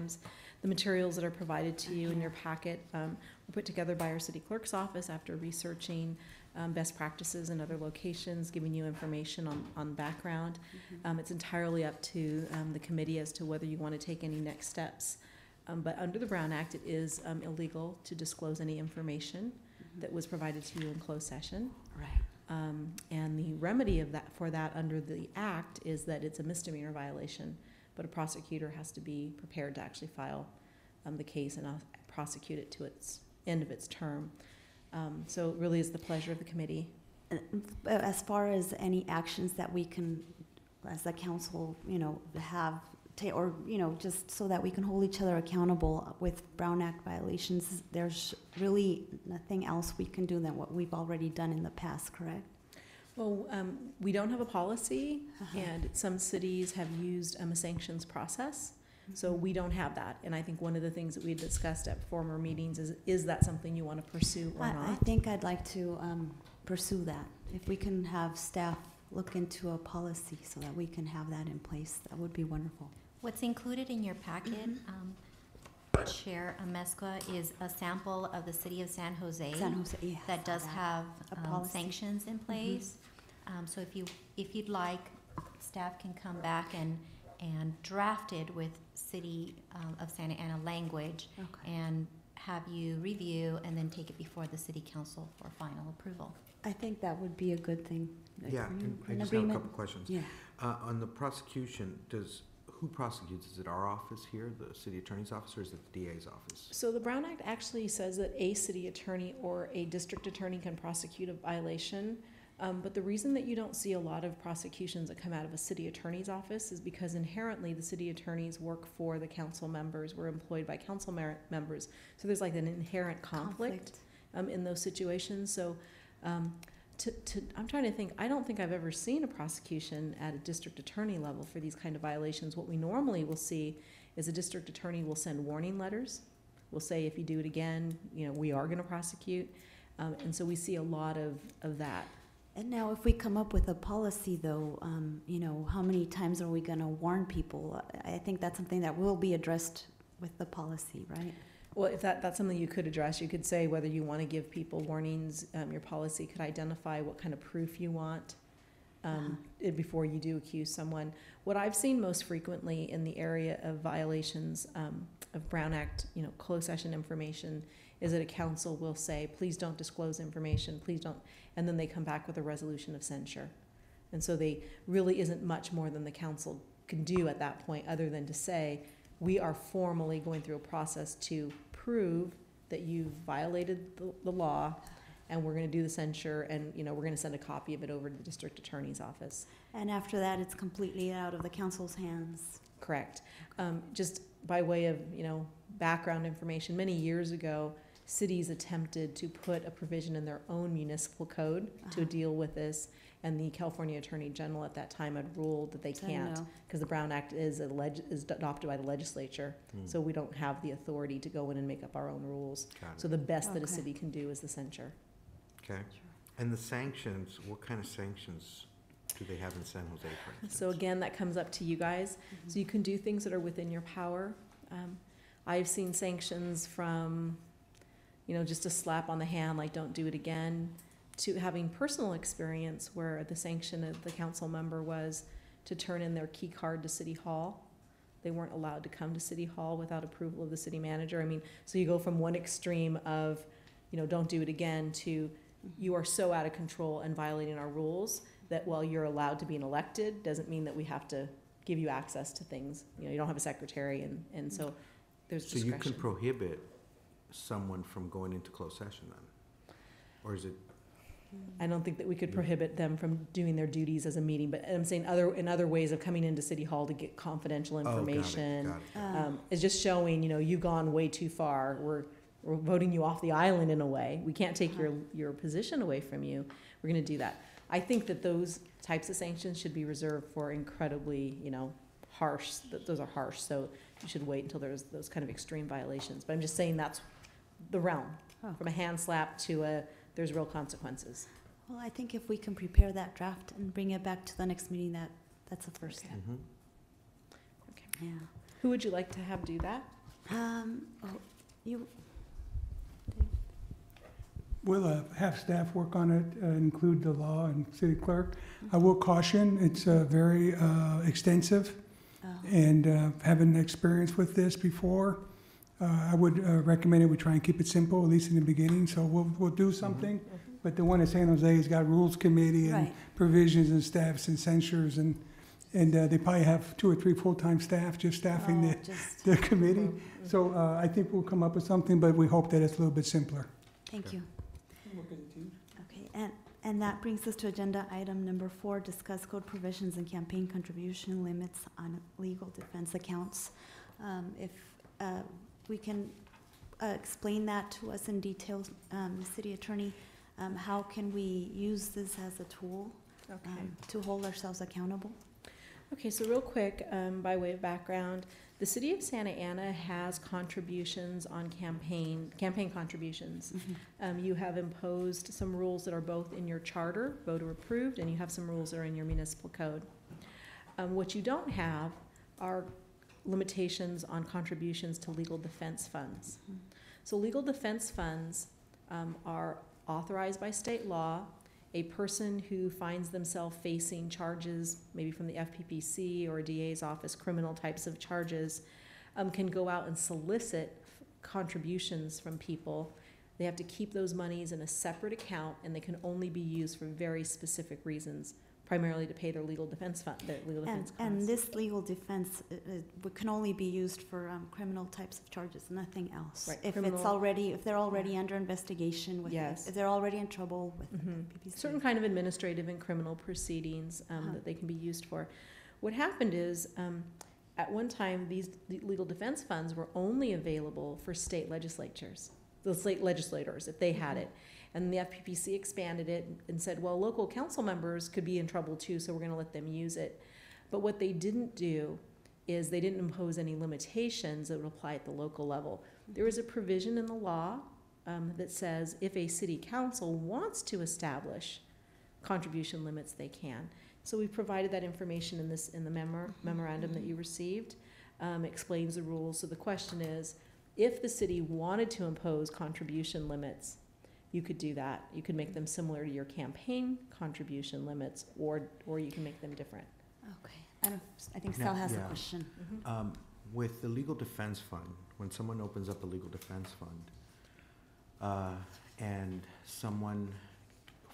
times. The materials that are provided to you in your packet were put together by our city clerk's office after researching best practices in other locations, giving you information on background. It's entirely up to the committee as to whether you want to take any next steps. But under the Brown Act, it is illegal to disclose any information that was provided to you in closed session. Right. And the remedy for that under the Act is that it's a misdemeanor violation, but a prosecutor has to be prepared to actually file the case and prosecute it to its end of its term. So it really is the pleasure of the committee. As far as any actions that we can, as the council, have, or, just so that we can hold each other accountable with Brown Act violations, there's really nothing else we can do than what we've already done in the past, correct? Well, we don't have a policy, and some cities have used a sanctions process. So we don't have that. And I think one of the things that we discussed at former meetings is that something you want to pursue or not? I think I'd like to pursue that. If we can have staff look into a policy so that we can have that in place, that would be wonderful. What's included in your packet, Chair Amezcua, is a sample of the city of San Jose, Yes, that does have policy. sanctions in place. So if you'd like, staff can come back and draft it with City of Santa Ana language, and have you review and then take it before the City Council for final approval. I think that would be a good thing. Yeah, and I just have a couple questions. Yeah. On the prosecution, who prosecutes? Is it our office here, the city attorney's office, or is it the DA's office? So the Brown Act actually says that a city attorney or a district attorney can prosecute a violation. But the reason that you don't see a lot of prosecutions that come out of a city attorney's office is because inherently the city attorneys work for the council members, we're employed by council members. So there's like an inherent conflict. In those situations. So I'm trying to think, I don't think I've ever seen a prosecution at a district attorney level for these kind of violations. What we normally will see is a district attorney will send warning letters. We'll say, if you do it again, we are going to prosecute. And so we see a lot of that. And now if we come up with a policy, though, how many times are we going to warn people? I think that's something that will be addressed with the policy, right? Well, if that's something you could address, you could say whether you want to give people warnings. Your policy could identify what kind of proof you want before you do accuse someone. What I've seen most frequently in the area of violations of Brown Act, closed session information, is that a council will say, please don't disclose information, please don't, and then they come back with a resolution of censure. And so they really isn't much more than the council can do at that point other than to say, we are formally going through a process to prove that you've violated the law, and we're going to do the censure, and we're going to send a copy of it over to the district attorney's office. And after that, it's completely out of the council's hands. Correct. Just by way of background information, many years ago, cities attempted to put a provision in their own municipal code to deal with this, and the California Attorney General at that time had ruled that they can't, because the Brown Act is adopted by the legislature, so we don't have the authority to go in and make up our own rules. So the best that a city can do is the censure. Okay. And the sanctions, what kind of sanctions do they have in San Jose, for instance? So again, that comes up to you guys. So you can do things that are within your power. I've seen sanctions from just a slap on the hand, like don't do it again, to having personal experience where the sanction of the council member was to turn in their key card to City Hall. They weren't allowed to come to City Hall without approval of the city manager. So you go from one extreme of, don't do it again, to you are so out of control and violating our rules that while you're allowed to be elected, doesn't mean that we have to give you access to things. You don't have a secretary, and so there's discretion. So you can prohibit someone from going into closed session then? Or is it? I don't think that we could prohibit them from doing their duties as a meeting, but I'm saying in other ways of coming into City Hall to get confidential information. Got it. It's just showing, you've gone way too far. We're voting you off the island in a way. We can't take your position away from you. We're going to do that. I think that those types of sanctions should be reserved for incredibly, harsh. Those are harsh, so you should wait until there's those kind of extreme violations. But I'm just saying that's the realm, from a hand slap to there's real consequences. Well, I think if we can prepare that draft and bring it back to the next meeting, that's the first step. Mm-hmm. Okay. Yeah. Who would you like to have do that? You, We'll have staff work on it, include the law and city clerk. I will caution, it's very extensive, and having experience with this before, I would recommend that we try and keep it simple, at least in the beginning, so we'll do something. But the one in San Jose has got rules committee and right. provisions and staffs and censures, and they probably have 2 or 3 full-time staff just staffing Oh, just, the committee. So I think we'll come up with something, but we hope that it's a little bit simpler. thank you. Okay, and that brings us to agenda item number 4, discuss code provisions and campaign contribution limits on legal defense accounts. If we can explain that to us in detail, City Attorney, how can we use this as a tool to hold ourselves accountable? Okay, so real quick, by way of background, the city of Santa Ana has contributions on campaign contributions. You have imposed some rules that are both in your charter, voter approved, and you have some rules that are in your municipal code. What you don't have are limitations on contributions to legal defense funds. So legal defense funds are authorized by state law. A person who finds themselves facing charges, maybe from the FPPC or a DA's office, criminal types of charges, can go out and solicit contributions from people. They have to keep those monies in a separate account, and they can only be used for very specific reasons, primarily to pay their legal defense fund, their legal defense costs. And this legal defense can only be used for criminal types of charges, nothing else. Right, If criminal- it's already, if they're already under investigation with, Yes. if they're already in trouble with Mhm. PPC. Certain kind of administrative and criminal proceedings that they can be used for. What happened is, at one time, these legal defense funds were only available for state legislatures, the state legislators, if they had it. And the FPPC expanded it and said, well, local council members could be in trouble too, so we're gonna let them use it. But what they didn't do is they didn't impose any limitations that would apply at the local level. There is a provision in the law that says if a city council wants to establish contribution limits, they can. So we provided that information in the memorandum that you received, explains the rules. So the question is, if the city wanted to impose contribution limits, you could do that. You could make them similar to your campaign contribution limits, or you can make them different. Okay, I think Now- Sal has a yeah. question. With the legal defense fund, when someone opens up a legal defense fund, and someone,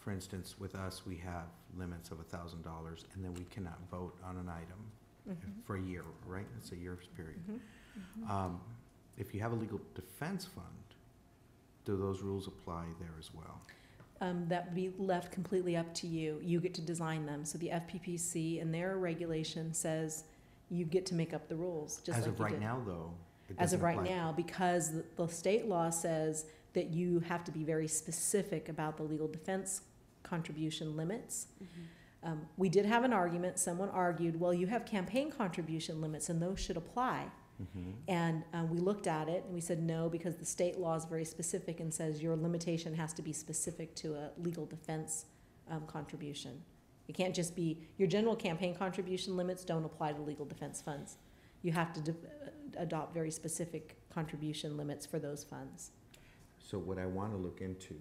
for instance, with us, we have limits of $1,000, and then we cannot vote on an item for a year, right? It's a year's period. If you have a legal defense fund, do those rules apply there as well? That would be left completely up to you. You get to design them. So the FPPC and their regulation says you get to make up the rules, just As like of you right did. now, though, it As of doesn't right apply. now, because the state law says that you have to be very specific about the legal defense contribution limits. We did have an argument. Someone argued, well, you have campaign contribution limits and those should apply. And we looked at it and we said no, because the state law is very specific and says your limitation has to be specific to a legal defense contribution. It can't just be, your general campaign contribution limits don't apply to legal defense funds. You have to adopt very specific contribution limits for those funds. So what I want to look into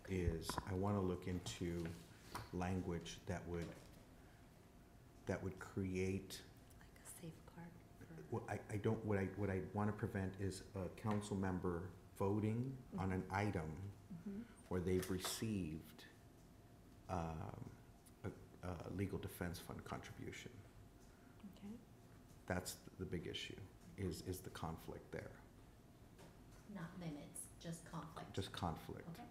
is, I want to look into language that would create, Like a safeguard. what I want to prevent is a council member voting on an item where they've received a legal defense fund contribution. Okay. That's the big issue, is the conflict there, Not limits, just conflict. just conflict. Okay.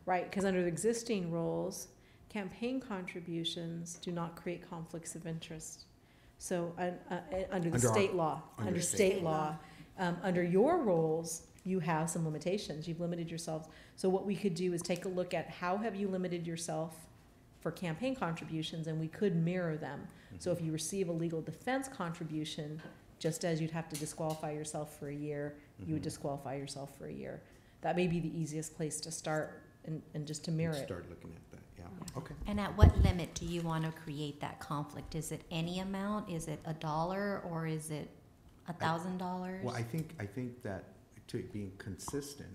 Right, because under the existing rules, campaign contributions do not create conflicts of interest. So, under the Under our- state law, under under state state law, under your rules, you have some limitations. You've limited yourselves. So what we could do is take a look at how have you limited yourself for campaign contributions, and we could mirror them. So if you receive a legal defense contribution, just as you'd have to disqualify yourself for a year, you would disqualify yourself for a year. That may be the easiest place to start and just to mirror it. Start looking at that, yeah, okay. And at what limit do you want to create that conflict? Is it any amount? Is it $1 or is it $1,000? Well, I think that to being consistent,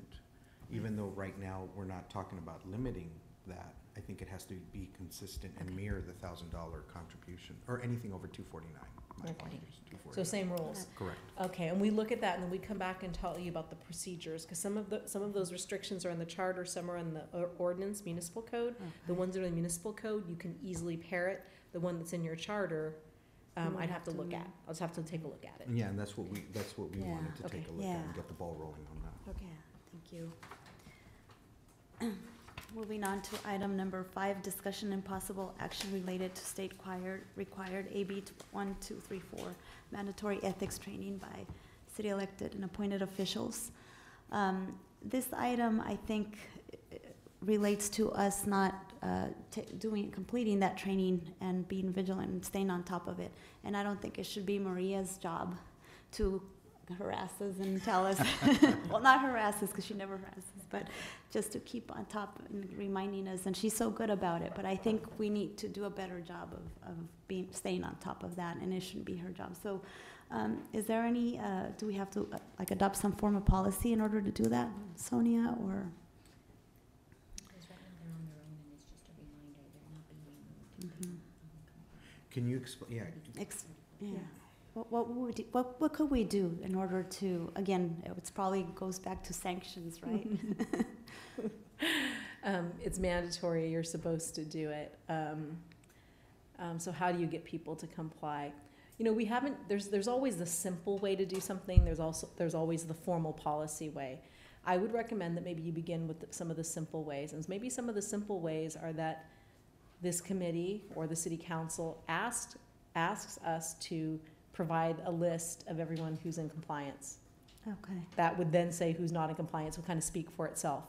even though right now we're not talking about limiting that, I think it has to be consistent and Okay. mirror the $1,000 contribution, or anything over 249. My Okay. apologies, So 249. same rules. Correct. Okay, and we look at that and then we come back and tell you about the procedures, because some of those restrictions are in the charter, some are in the ordinance, municipal code. The ones that are in the municipal code, you can easily parrot. The one that's in your charter, I'd have to look at. I'll just have to take a look at it. Yeah, and that's what we Yeah. wanted to take a look at and Yeah. get the ball rolling on that. Okay, thank you. Moving on to item number 5, discussion and possible action related to state required AB 1234, mandatory ethics training by city elected and appointed officials. This item, I think, relates to us not completing that training and being vigilant and staying on top of it. And I don't think it should be Maria's job to harass us and tell us, well, not harass us because she never harasses, but just to keep on top and reminding us. And she's so good about it, but I think we need to do a better job of staying on top of that, and it shouldn't be her job. So is there any, do we have to adopt some form of policy in order to do that, Sonia, or? Because right now they're on their own and it's just a reminder, they're not being removed. Mhm. Can you explain, yeah, Yeah. What could we do in order to, again, it's probably goes back to sanctions, right? It's mandatory, you're supposed to do it. So how do you get people to comply? You know, we haven't, there's always the simple way to do something, there's always the formal policy way. I would recommend that maybe you begin with some of the simple ways, and maybe some of the simple ways are that this committee or the city council asks us to provide a list of everyone who's in compliance. Okay. That would then say who's not in compliance, would kind of speak for itself.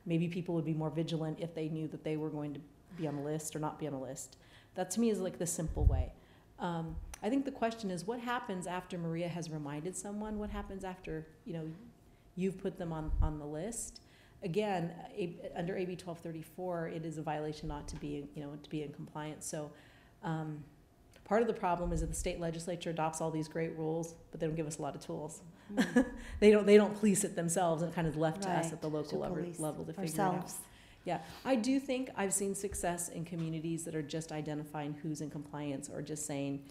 Maybe people would be more vigilant if they knew that they were going to be on a list or not be on a list. That to me is like the simple way. I think the question is, what happens after Maria has reminded someone? What happens after, you've put them on the list? Again, under AB 1234, it is a violation not to be, to be in compliance. So part of the problem is that the state legislature adopts all these great rules, but they don't give us a lot of tools. They don't police it themselves, and kind of left to us Right, at the local to police level to figure it out. Ourselves. Yeah, I do think I've seen success in communities that are just identifying who's in compliance or just saying,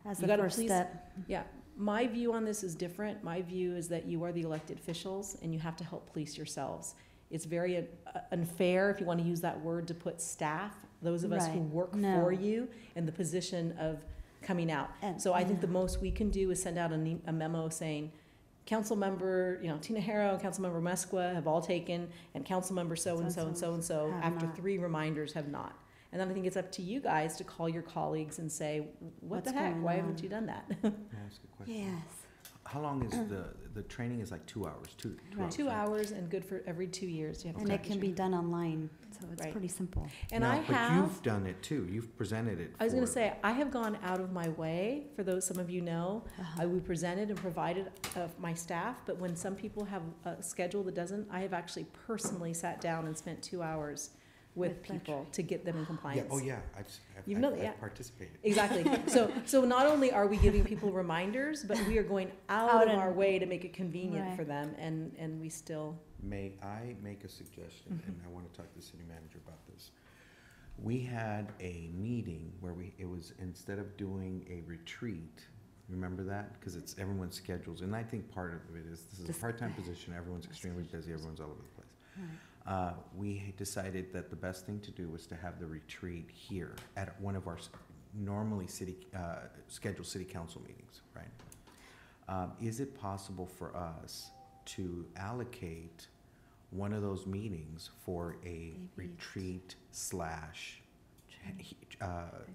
As You a gotta first please- step. yeah, my view on this is different. My view is that you are the elected officials and you have to help police yourselves. It's very unfair, if you want to use that word, to put staff, those of us who Right. work No. for you, in the position of coming out. And- So I think the yeah. most we can do is send out a memo saying, council member, Tina Harrow, council member Mesqua have all taken, and council member so-and-so and so-and-so, have after not. 3 reminders, have not. And then I think it's up to you guys to call your colleagues and say, what the What's heck, going why on? haven't you done that? may I ask a question? Yes. How long is the training is like 2 hours, two Right. hours? 2 right? hours and good for every 2 years. You have to And take it the can be training. done online, so it's Right. pretty simple. And Now, I but have, you've done it too, you've presented it. I was gonna for- say, I have gone out of my way, for those, some of you know, we presented and provided my staff, but when some people have a schedule that doesn't, I have actually personally sat down and spent 2 hours with With that people to get them in Yeah, compliance. oh yeah, You know that, yeah. I've participated. Exactly. So not only are we giving people reminders, but we are going out Out of and- our way to make it convenient Right. for them, and we still, May I make a suggestion, Mm-hmm. and I want to talk to the city manager about this. We had a meeting where it was, instead of doing a retreat, remember that? Because it's everyone's schedules, and I think part of it is, this is a Just- part-time position, everyone's extremely busy, everyone's all over the place. Right. We decided that the best thing to do was to have the retreat here at one of our normally scheduled city council meetings, right? Is it possible for us to allocate one of those meetings for a Maybe. retreat /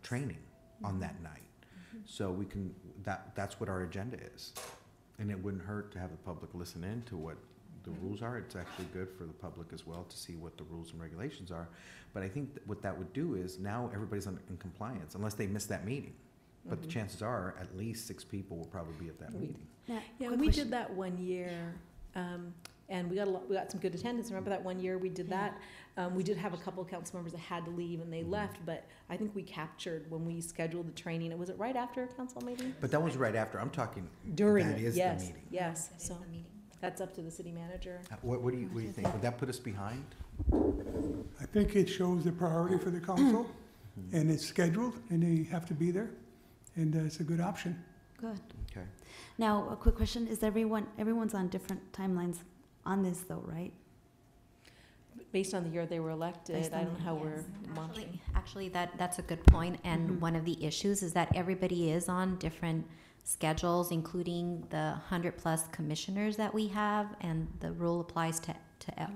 training on that night? So we can, that's what our agenda is. And it wouldn't hurt to have the public listen in to what the rules are. It's actually good for the public as well to see what the rules and regulations are. But I think what that would do is now everybody's in compliance, unless they miss that meeting. But the Mhm. chances are, at least 6 people will probably be at that We- meeting. Now, Yeah, quick we question. did that one year. And we got some good attendance. Remember that one year we did that? We did have a couple of council members that had to leave and they left, but I think we captured when we scheduled the training. Was it right after council maybe? But that was right after, I'm talking, During that it, is the yes, meeting. yes. That is So the meeting. that's up to the city manager. What do you think? Would that put us behind? I think it shows the priority for the council, and it's scheduled, and they have to be there, and it's a good option. Good. Okay. Now, a quick question, is everyone's on different timelines on this though, right? Based on the year they were elected, Based I on don't know the- how Yes. we're monitoring. Actually, that's a good point, and Mhm. one of the issues is that everybody is on different schedules, including the 100-plus commissioners that we have, and the rule applies to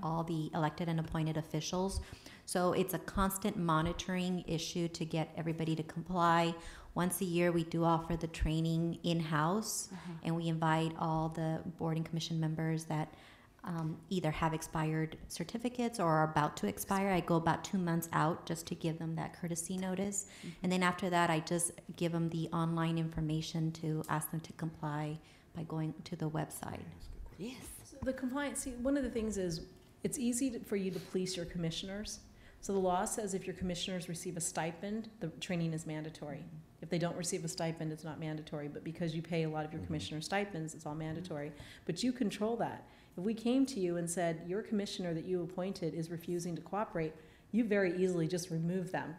all the elected and appointed officials. So it's a constant monitoring issue to get everybody to comply. Once a year, we do offer the training in-house, and we invite all the board and commission members that either have expired certificates or are about to expire. I go about 2 months out just to give them that courtesy notice. And then after that, I just give them the online information to ask them to comply by going to the website. Yes. So the compliance, see, one of the things is, it's easy for you to police your commissioners. So the law says if your commissioners receive a stipend, the training is mandatory. If they don't receive a stipend, it's not mandatory, but because you pay a lot of your commissioner stipends, it's all mandatory. But you control that. If we came to you and said, your commissioner that you appointed is refusing to cooperate, you very easily just remove them.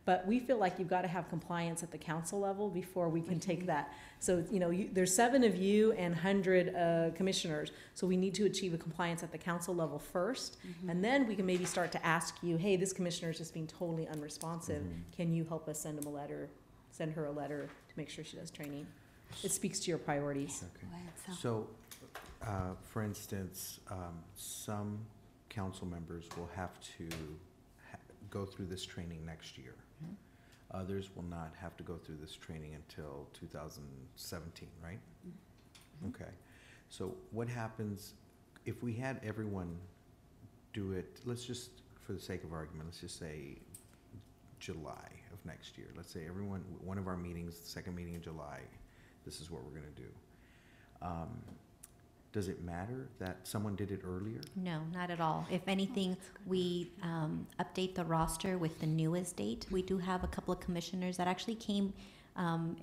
But we feel like you've got to have compliance at the council level before we can take that. So, there's 7 of you and 100 commissioners. So we need to achieve a compliance at the council level first. And then we can maybe start to ask you, hey, this commissioner is just being totally unresponsive. Can you help us send her a letter to make sure she does training? It speaks to your priorities. Okay. So, for instance, some council members will have to go through this training next year. Others will not have to go through this training until 2017, right? Okay. So what happens if we had everyone do it, let's just, for the sake of argument, let's just say July of next year. Let's say one of our meetings, the second meeting in July, this is what we're gonna do. Does it matter that someone did it earlier? No, not at all. If anything, we update the roster with the newest date. We do have a couple of commissioners that actually came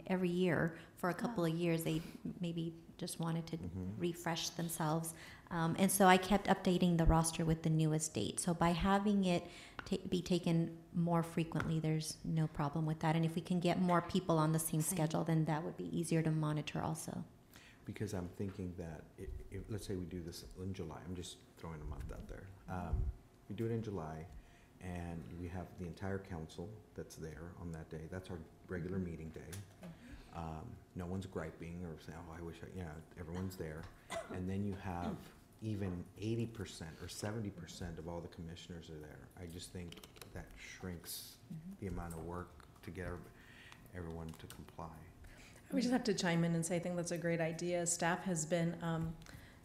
every year for a couple of years. They maybe just wanted to refresh themselves. And so I kept updating the roster with the newest date. So by having it be taken more frequently, there's no problem with that. And if we can get more people on the same schedule, then that would be easier to monitor also. Because I'm thinking that if let's say we do this in July, I'm just throwing a month out there. We do it in July, and we have the entire council that's there on that day. That's our regular meeting day. No one's griping or saying, "Oh, I wish everyone's there." And then you have even 80% or 70% of all the commissioners are there. I just think that shrinks the amount of work to get everyone to comply. We just have to chime in and say, I think that's a great idea. Staff has been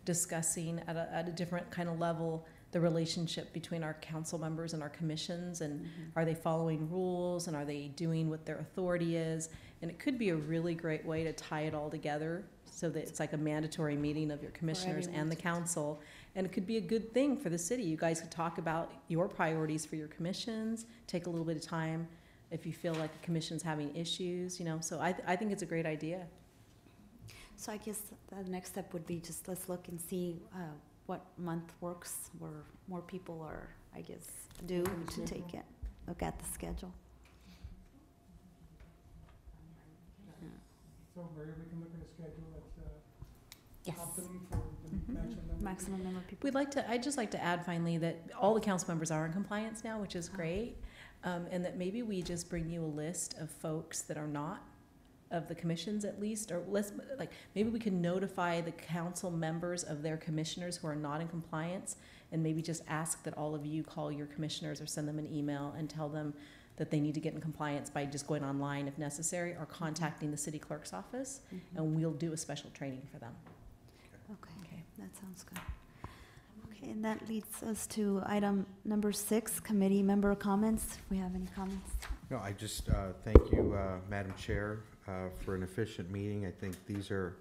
discussing at a different kind of level the relationship between our council members and our commissions, and are they following rules, and are they doing what their authority is? And it could be a really great way to tie it all together so that it's like a mandatory meeting of your commissioners and the council. And it could be a good thing for the city. You guys could talk about your priorities for your commissions, take a little bit of time if you feel like the commission's having issues, so I think it's a great idea. So I guess the next step would be just let's look and see what month works where more people are, I guess, due to take it, look at the schedule. So Mary, we can look at a schedule that's Yes. optimum for the maximum number. Maximum number of people. I'd just like to add finally that all the council members are in compliance now, which is great. And that maybe we just bring you a list of folks that are not, of the commissions at least, or maybe we can notify the council members of their commissioners who are not in compliance, and maybe just ask that all of you call your commissioners or send them an email and tell them that they need to get in compliance by just going online if necessary, or contacting the city clerk's office, and we'll do a special training for them. Okay, that sounds good. Okay, and that leads us to item number 6, committee member comments. If we have any comments. No, I just thank you, Madam Chair, for an efficient meeting. I think these are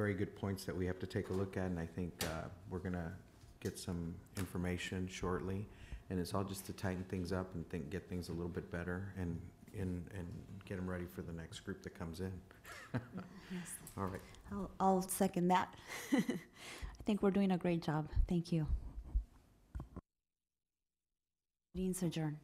very good points that we have to take a look at, and I think we're going to get some information shortly. And it's all just to tighten things up and get things a little bit better and get them ready for the next group that comes in. Yes. All right. I'll second that. I think we're doing a great job. Thank you. Meeting's adjourned.